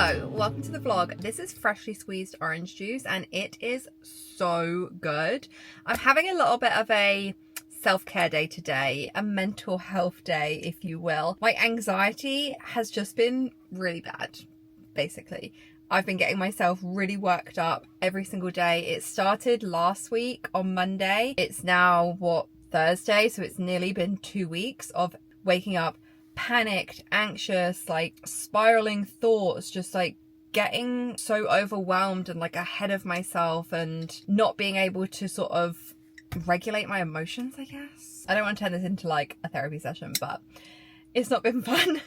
Hello, welcome to the vlog. This is freshly squeezed orange juice and it is so good. I'm having a little bit of a self-care day today, a mental health day, if you will. My anxiety has just been really bad, basically. I've been getting myself really worked up every single day. It started last week on Monday. It's now, Thursday? So it's nearly been 2 weeks of waking up panicked, anxious, like spiraling thoughts, just like getting so overwhelmed and like ahead of myself and not being able to sort of regulate my emotions, I guess. I don't want to turn this into like a therapy session, but it's not been fun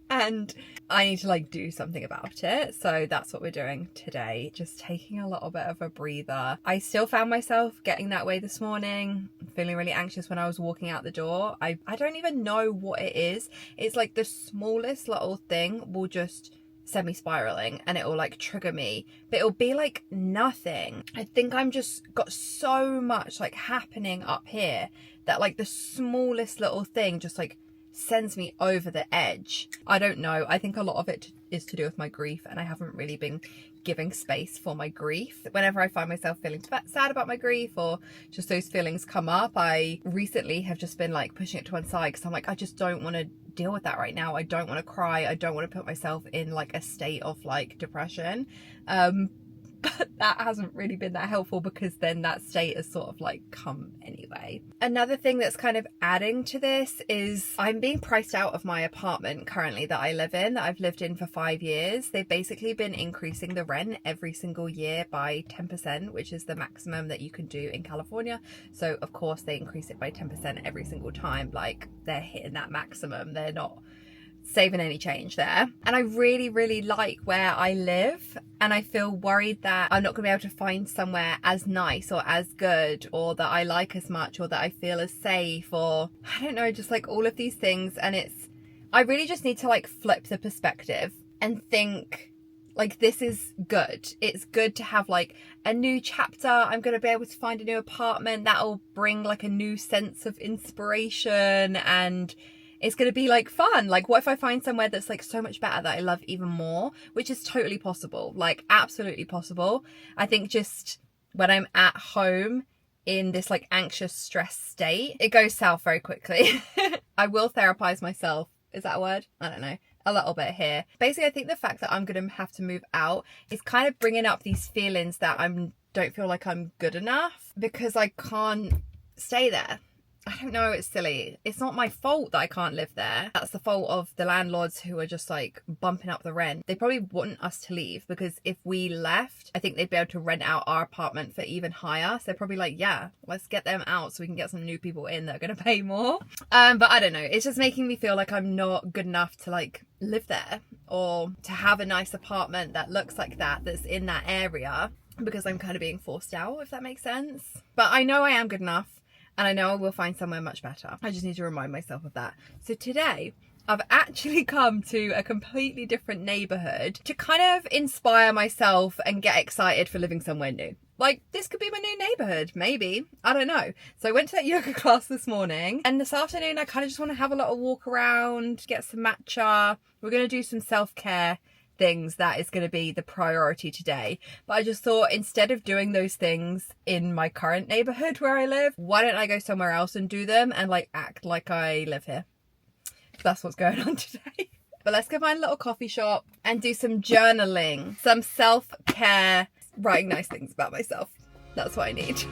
and I need to like do something about it. So that's what we're doing today, just taking a little bit of a breather. I still found myself getting that way this morning, feeling really anxious when I was walking out the door. I don't even know what it is. It's like the smallest little thing will just send me spiraling and it will like trigger me, but it'll be like nothing. I think I'm just got so much like happening up here that like the smallest little thing just like sends me over the edge. I don't know. I think a lot of it is to do with my grief and I haven't really been giving space for my grief. Whenever I find myself feeling sad about my grief or just those feelings come up, I recently have just been like pushing it to one side because I'm like, I just don't want to deal with that right now. I don't want to cry. I don't want to put myself in like a state of like depression. But that hasn't really been that helpful because then that state has sort of like come anyway. Another thing that's kind of adding to this is I'm being priced out of my apartment currently that I live in, that I've lived in for 5 years. They've basically been increasing the rent every single year by 10%, which is the maximum that you can do in California. So of course they increase it by 10% every single time. Like they're hitting that maximum. They're not saving any change there. And I really like where I live and I feel worried that I'm not gonna be able to find somewhere as nice or as good or that I like as much or that I feel as safe, or I don't know, just like all of these things. And I really just need to like flip the perspective and think like this is good. It's good to have like a new chapter. I'm going to be able to find a new apartment that'll bring like a new sense of inspiration and it's going to be like fun. Like what if I find somewhere that's like so much better that I love even more, which is totally possible, like absolutely possible. I think just when I'm at home in this like anxious stress state, it goes south very quickly. I will therapize myself. Is that a word? I don't know. A little bit here. Basically, I think the fact that I'm going to have to move out is kind of bringing up these feelings that don't feel like I'm good enough because I can't stay there. I don't know, it's silly. It's not my fault that I can't live there. That's the fault of the landlords who are just like bumping up the rent. They probably want us to leave because if we left, I think they'd be able to rent out our apartment for even higher. So they're probably like, yeah, let's get them out so we can get some new people in that are going to pay more. But I don't know. It's just making me feel like I'm not good enough to like live there or to have a nice apartment that looks like that's in that area because I'm kind of being forced out, if that makes sense. But I know I am good enough. And I know I will find somewhere much better. I just need to remind myself of that. So today, I've actually come to a completely different neighborhood to kind of inspire myself and get excited for living somewhere new. Like, this could be my new neighborhood, maybe. I don't know. So I went to that yoga class this morning. And this afternoon, I kind of just want to have a little walk around, get some matcha. We're going to do some self-care things. That is going to be the priority today. But I just thought instead of doing those things in my current neighborhood where I live, why don't I go somewhere else and do them and like act like I live here? That's what's going on today. But let's go find a little coffee shop and do some journaling, some self-care, writing nice things about myself. That's what I need.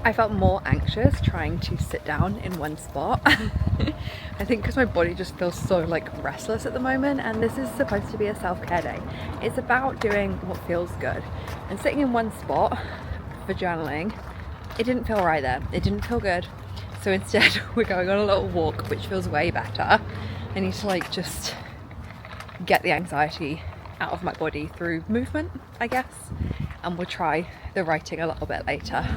I felt more anxious trying to sit down in one spot. I think because my body just feels so like restless at the moment, and this is supposed to be a self-care day. It's about doing what feels good, and sitting in one spot for journaling, it didn't feel right there. It didn't feel good. So instead we're going on a little walk, which feels way better. I need to like just get the anxiety out of my body through movement, I guess, and we'll try the writing a little bit later.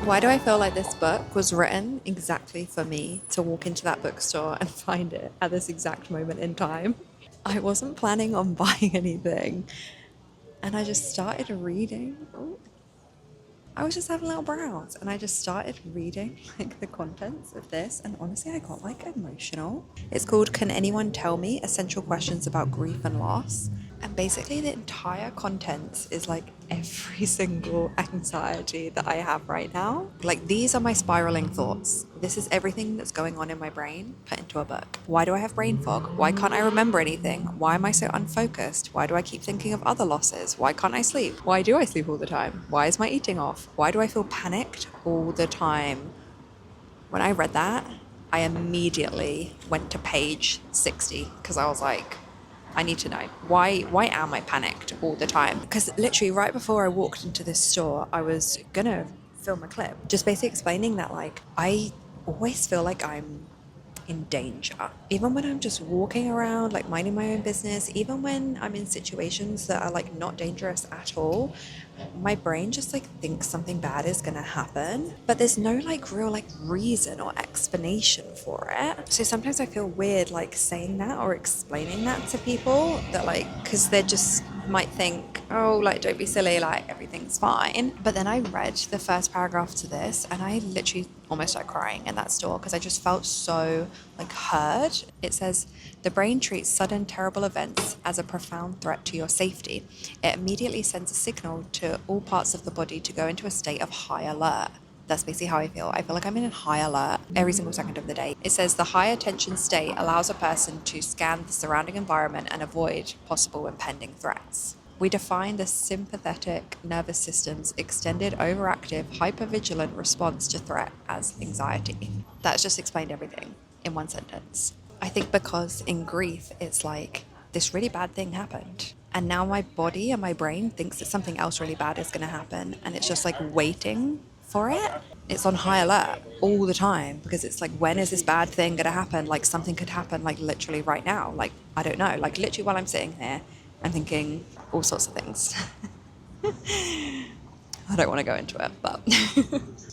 Why do I feel like this book was written exactly for me to walk into that bookstore and find it at this exact moment in time? I wasn't planning on buying anything, and I just started reading. Ooh. I was just having a little browse, and I just started reading like the contents of this, and honestly I got like emotional. It's called Can Anyone Tell Me? Essential Questions About Grief and Loss. And basically the entire contents is like every single anxiety that I have right now. Like, these are my spiraling thoughts. This is everything that's going on in my brain put into a book. Why do I have brain fog? Why can't I remember anything? Why am I so unfocused? Why do I keep thinking of other losses? Why can't I sleep? Why do I sleep all the time? Why is my eating off? Why do I feel panicked all the time? When I read that, I immediately went to page 60 because I was like, I need to know, why am I panicked all the time? Because literally right before I walked into this store, I was gonna film a clip just basically explaining that like I always feel like I'm in danger, even when I'm just walking around like minding my own business, even when I'm in situations that are like not dangerous at all. My brain just like thinks something bad is gonna happen, but there's no like real like reason or explanation for it. So sometimes I feel weird like saying that or explaining that to people, that like, because they just might think, oh, like, don't be silly, like everything's fine. But then I read the first paragraph to this and I literally almost started crying in that store because I just felt so like heard. It says, the brain treats sudden terrible events as a profound threat to your safety. It immediately sends a signal to all parts of the body to go into a state of high alert. That's basically how I feel. I feel like I'm in a high alert every single second of the day. It says the high attention state allows a person to scan the surrounding environment and avoid possible impending threats. We define the sympathetic nervous system's extended, overactive, hypervigilant response to threat as anxiety. That's just explained everything in one sentence. I think because in grief, it's like this really bad thing happened. And now my body and my brain thinks that something else really bad is going to happen. And it's just like waiting for it. It's on high alert all the time because it's like, when is this bad thing going to happen? Like, something could happen like literally right now. Like, I don't know, like literally while I'm sitting here, I'm thinking all sorts of things. I don't want to go into it, but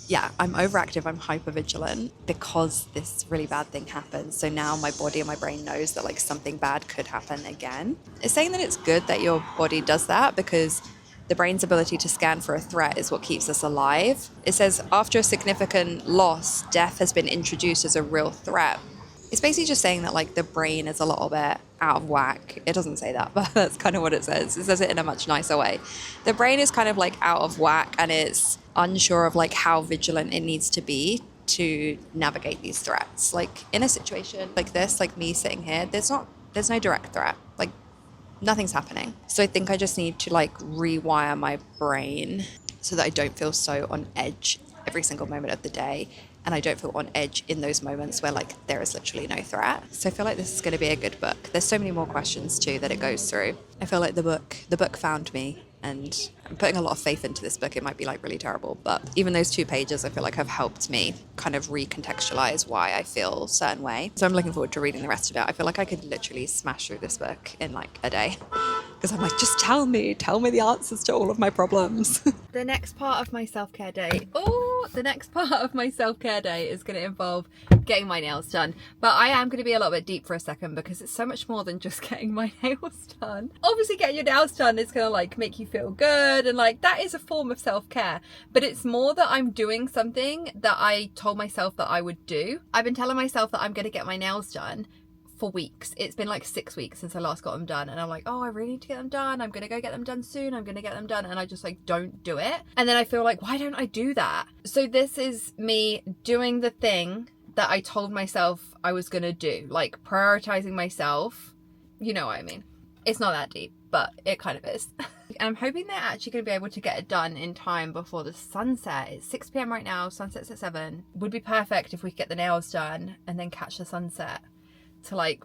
yeah, I'm overactive, I'm hypervigilant because this really bad thing happened. So now my body and my brain knows that like something bad could happen again. It's saying that it's good that your body does that because the brain's ability to scan for a threat is what keeps us alive. It says after a significant loss, death has been introduced as a real threat. It's basically just saying that like the brain is a little bit out of whack. It doesn't say that, but that's kind of what it says. It says it in a much nicer way. The brain is kind of like out of whack and it's unsure of like how vigilant it needs to be to navigate these threats. Like in a situation like this, like me sitting here, there's no direct threat. Like nothing's happening. So I think I just need to like rewire my brain so that I don't feel so on edge every single moment of the day. And I don't feel on edge in those moments where like there is literally no threat. So I feel like this is going to be a good book. There's so many more questions too that it goes through. I feel like the book found me, and I'm putting a lot of faith into this book. It might be like really terrible, but even those 2 pages I feel like have helped me kind of recontextualize why I feel a certain way. So I'm looking forward to reading the rest of it. I feel like I could literally smash through this book in like a day, because I'm like, just tell me the answers to all of my problems. The next part of my self-care day, is going to involve getting my nails done. But I am going to be a little bit deep for a second, because it's so much more than just getting my nails done. Obviously getting your nails done is going to like make you feel good, and like that is a form of self-care, but it's more that I'm doing something that I told myself that I would do. I've been telling myself that I'm going to get my nails done for weeks. It's been like 6 weeks since I last got them done, and I'm like, oh, I really need to get them done. I'm gonna go get them done soon. I'm gonna get them done, and I just like don't do it. And then I feel like, why don't I do that? So this is me doing the thing that I told myself I was gonna do, like prioritizing myself. You know what I mean? It's not that deep, but it kind of is. And I'm hoping they're actually going to be able to get it done in time before the sunset. It's 6 p.m. right now, sunset's at 7. Would be perfect if we could get the nails done and then catch the sunset to like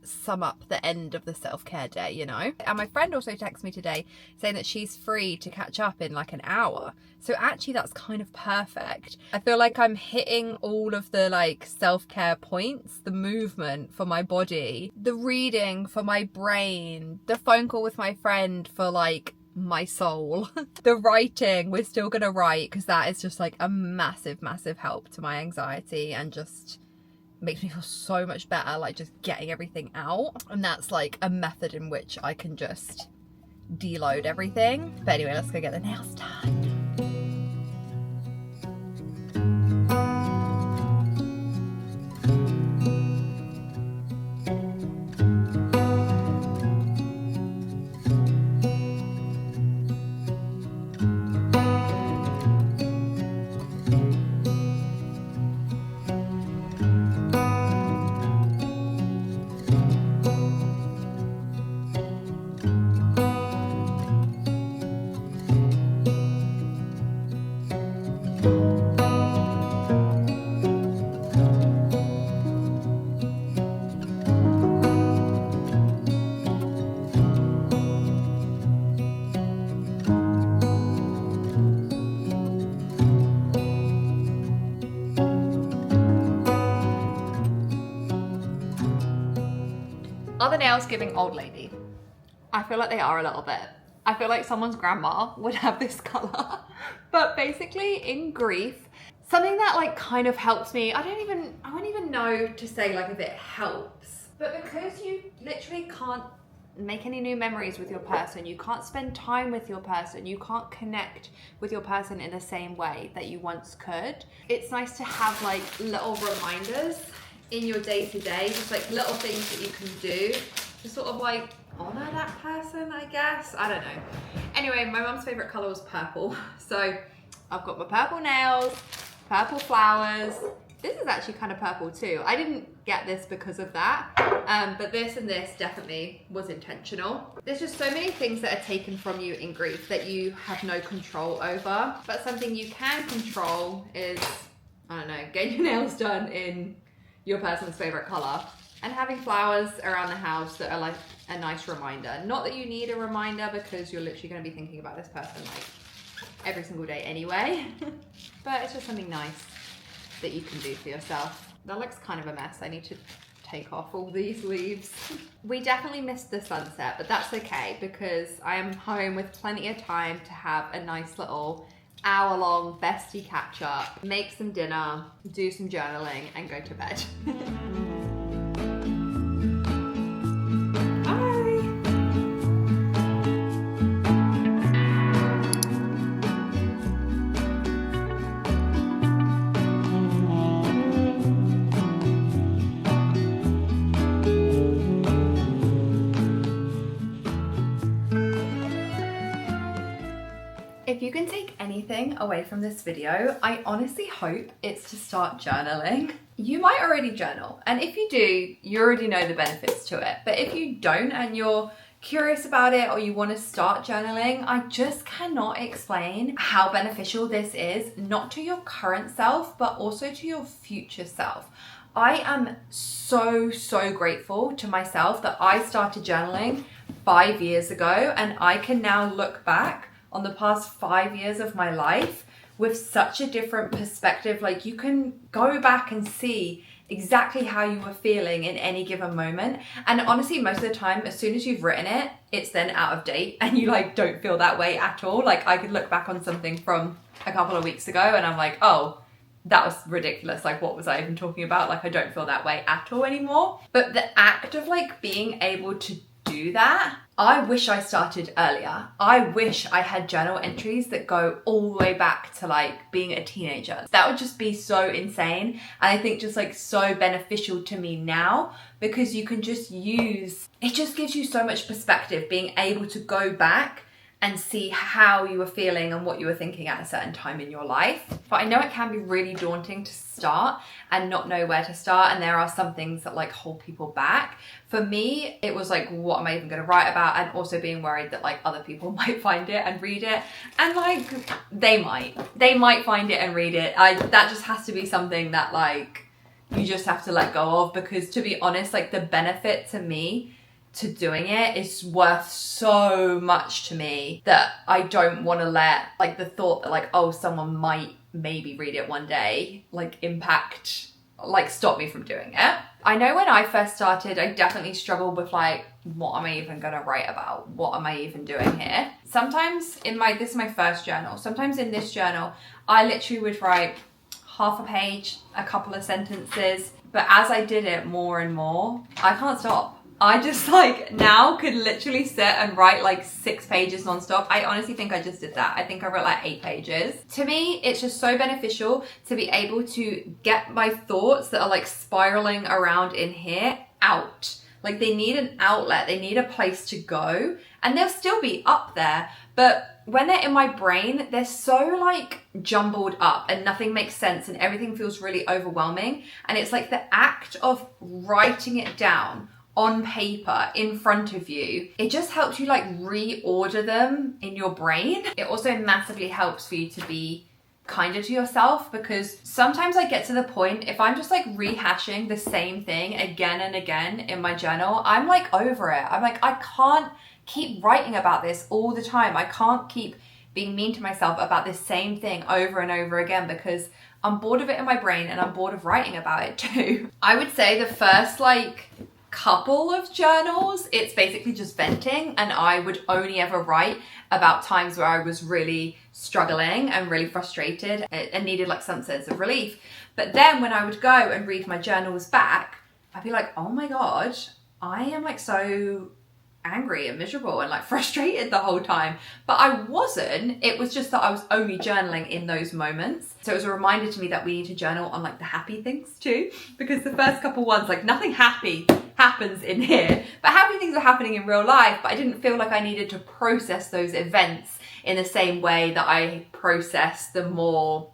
sum up the end of the self-care day, you know. And my friend also texted me today saying that she's free to catch up in like an hour, so actually that's kind of perfect. I feel like I'm hitting all of the like self-care points: the movement for my body, the reading for my brain, the phone call with my friend for like my soul, the writing, we're still gonna write because that is just like a massive help to my anxiety and just makes me feel so much better, like just getting everything out. And that's like a method in which I can just deload everything. But anyway, let's go get the nails done. Are the nails giving old lady? I feel like they are a little bit. I feel like someone's grandma would have this color. But basically, in grief, something that like kind of helps me, I won't even know to say like if it helps, but because you literally can't make any new memories with your person, you can't spend time with your person, you can't connect with your person in the same way that you once could, it's nice to have like little reminders in your day-to-day, just like little things that you can do to sort of like honor that person, I guess. I don't know. Anyway, my mum's favorite color was purple, so I've got my purple nails, purple flowers. This is actually kind of purple too. I didn't get this because of that, but this and this definitely was intentional. There's just so many things that are taken from you in grief that you have no control over, but something you can control is, I don't know, getting your nails done in your person's favorite color and having flowers around the house that are like a nice reminder. Not that you need a reminder, because you're literally going to be thinking about this person like every single day anyway, but it's just something nice that you can do for yourself. That looks kind of a mess. I need to take off all these leaves. We definitely missed the sunset, but that's okay because I am home with plenty of time to have a nice little hour-long bestie catch-up, make some dinner, do some journaling, and go to bed. If If you can take anything away from this video, I honestly hope it's to start journaling. You might already journal, and if you do, you already know the benefits to it. But if you don't and you're curious about it or you want to start journaling, I just cannot explain how beneficial this is, not to your current self, but also to your future self. I am so grateful to myself that I started journaling 5 years ago, and I can now look back on the past 5 years of my life with such a different perspective. Like, you can go back and see exactly how you were feeling in any given moment. And honestly, most of the time, as soon as you've written it, it's then out of date and you like don't feel that way at all. Like, I could look back on something from a couple of weeks ago and I'm like, oh, that was ridiculous. Like, what was I even talking about? Like, I don't feel that way at all anymore. But the act of like being able to do that, I wish I started earlier. I wish I had journal entries that go all the way back to like being a teenager. That would just be so insane. And I think just like so beneficial to me now, because you can just use, it just gives you so much perspective being able to go back and see how you were feeling and what you were thinking at a certain time in your life. But I know it can be really daunting to start and not know where to start, and there are some things that like hold people back. For me, it was like, what am I even gonna write about? And also being worried that like other people might find it and read it. And like, they might find it and read it. That just has to be something that like, you just have to let go of, because to be honest, like the benefit to me to doing it is worth so much to me that I don't want to let like the thought that like, oh, someone might maybe read it one day, like impact, like stop me from doing it. I know when I first started, I definitely struggled with like, what am I even gonna write about? What am I even doing here? Sometimes this is my first journal. Sometimes in this journal, I literally would write half a page, a couple of sentences. But as I did it more and more, I can't stop. I just like now could literally sit and write like 6 pages nonstop. I honestly think I just did that. I think I wrote like 8 pages. To me, it's just so beneficial to be able to get my thoughts that are like spiraling around in here out. Like, they need an outlet, they need a place to go, and they'll still be up there. But when they're in my brain, they're so like jumbled up and nothing makes sense and everything feels really overwhelming. And it's like the act of writing it down on paper in front of you, it just helps you like reorder them in your brain. It also massively helps for you to be kinder to yourself, because sometimes I get to the point, if I'm just like rehashing the same thing again and again in my journal, I'm like over it. I'm like, I can't keep writing about this all the time. I can't keep being mean to myself about this same thing over and over again, because I'm bored of it in my brain and I'm bored of writing about it too. I would say the first like couple of journals, it's basically just venting, and I would only ever write about times where I was really struggling and really frustrated and needed like some sense of relief. But then when I would go and read my journals back, I'd be like, oh my god, I am like so angry and miserable and like frustrated the whole time. But I wasn't. It was just that I was only journaling in those moments. So it was a reminder to me that we need to journal on like the happy things too, because the first couple ones, like nothing happy happens in here, but happy things are happening in real life. But I didn't feel like I needed to process those events in the same way that I process the more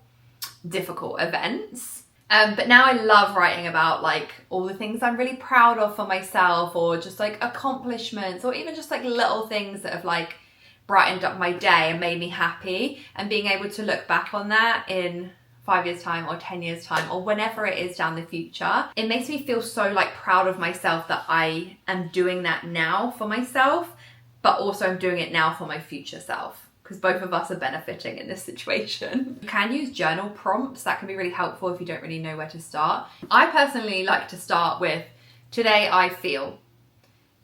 difficult events. But now I love writing about like all the things I'm really proud of for myself, or just like accomplishments, or even just like little things that have like brightened up my day and made me happy. And being able to look back on that in 5 years time or 10 years time, or whenever it is down the future, it makes me feel so like proud of myself that I am doing that now for myself, but also I'm doing it now for my future self, because both of us are benefiting in this situation. You can use journal prompts. That can be really helpful if you don't really know where to start. I personally like to start with, today I feel,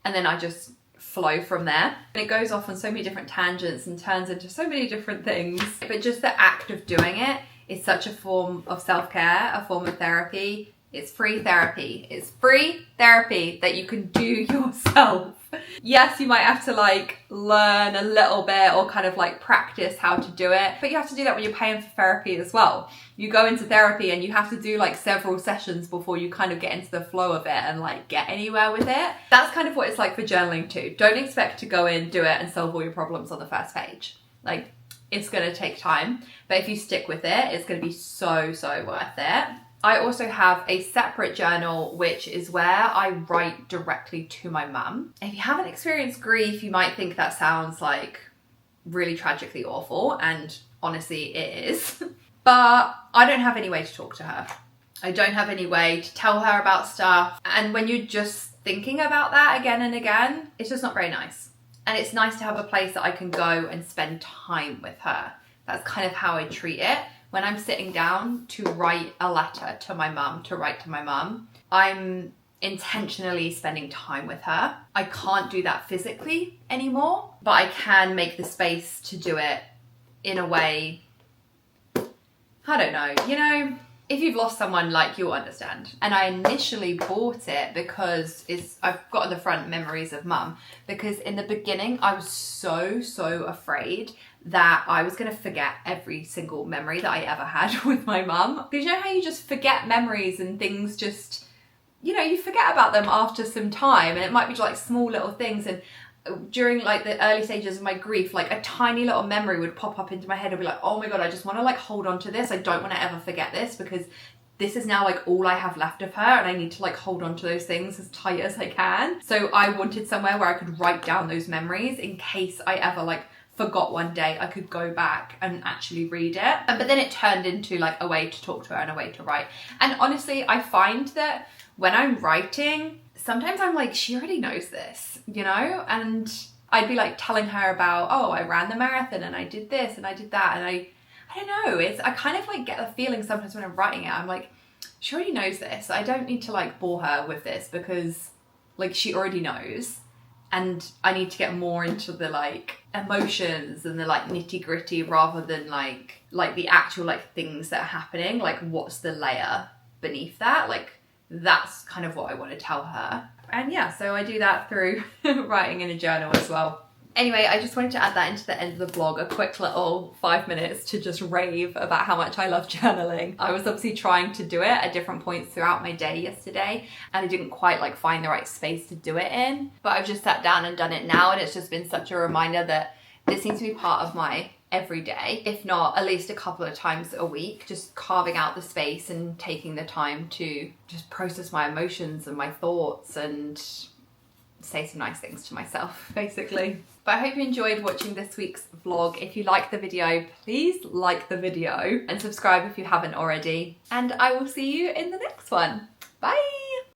and then I just flow from there. And it goes off on so many different tangents and turns into so many different things. But just the act of doing it is such a form of self-care, a form of therapy. It's free therapy. It's free therapy that you can do yourself. Yes, you might have to like learn a little bit or kind of like practice how to do it, but you have to do that when you're paying for therapy as well. You go into therapy and you have to do like several sessions before you kind of get into the flow of it and like get anywhere with it. That's kind of what it's like for journaling too. Don't expect to go in, do it and solve all your problems on the first page. Like, it's going to take time, but if you stick with it, it's going to be so, so worth it. I also have a separate journal, which is where I write directly to my mum. If you haven't experienced grief, you might think that sounds like really tragically awful, and honestly it is. But I don't have any way to talk to her. I don't have any way to tell her about stuff. And when you're just thinking about that again and again, it's just not very nice. And it's nice to have a place that I can go and spend time with her. That's kind of how I treat it. When I'm sitting down to write a letter to my mum, I'm intentionally spending time with her. I can't do that physically anymore, but I can make the space to do it in a way, I don't know, you know, if you've lost someone, like, you'll understand. And I initially bought it because I've got on the front memories of mum, because in the beginning I was so afraid that I was going to forget every single memory that I ever had with my mum. Because you know how you just forget memories and things just, you know, you forget about them after some time, and it might be like small little things. And during like the early stages of my grief, like a tiny little memory would pop up into my head and be like, oh my God, I just want to like hold on to this. I don't want to ever forget this, because this is now like all I have left of her, and I need to like hold on to those things as tight as I can. So I wanted somewhere where I could write down those memories in case I ever like forgot one day, I could go back and actually read it. But then it turned into like a way to talk to her and a way to write. And honestly, I find that when I'm writing, sometimes I'm like, she already knows this, you know? And I'd be like telling her about, oh, I ran the marathon and I did this and I did that. And I don't know, I kind of like get the feeling sometimes when I'm writing it, I'm like, she already knows this. I don't need to like bore her with this, because like she already knows. And I need to get more into the like emotions and the like nitty gritty, rather than like the actual like things that are happening. Like, what's the layer beneath that? Like, that's kind of what I want to tell her. And yeah, so I do that through writing in a journal as well. Anyway, I just wanted to add that into the end of the vlog, a quick little 5 minutes to just rave about how much I love journaling. I was obviously trying to do it at different points throughout my day yesterday, and I didn't quite like find the right space to do it in, but I've just sat down and done it now, and it's just been such a reminder that this needs to be part of my everyday, if not at least a couple of times a week, just carving out the space and taking the time to just process my emotions and my thoughts and say some nice things to myself, basically. But I hope you enjoyed watching this week's vlog. If you liked the video, please like the video and subscribe if you haven't already. And I will see you in the next one. Bye!